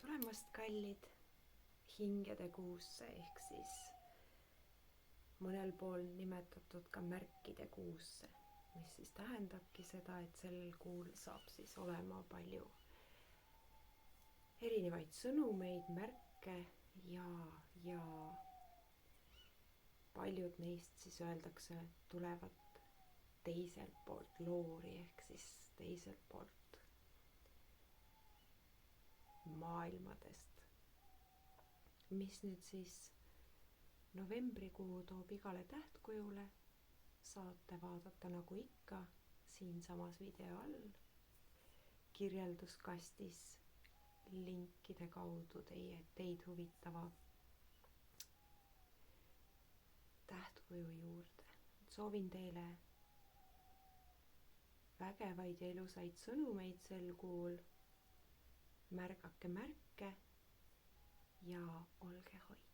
tulemast, kallid hingede kuusse ehk siis mõnel pool nimetatud ka märkide kuusse, mis siis tähendabki seda, et sellel kuul saab siis olema palju erinevaid sõnumeid, märke ja paljud neist siis öeldakse tulevat teiselt poolt loori ehk siis teiselt poolt maailmadest, mis nüüd siis novembrikuu toob igale tähtkujule, saate vaadata nagu ikka siinsamas video all kirjelduskastis linkide kaudu teid huvitava tähtkuju juurde. Soovin teile vägevaid ja ilusaid sõnumeid sel kuul. Märgake märke ja olge hoitud.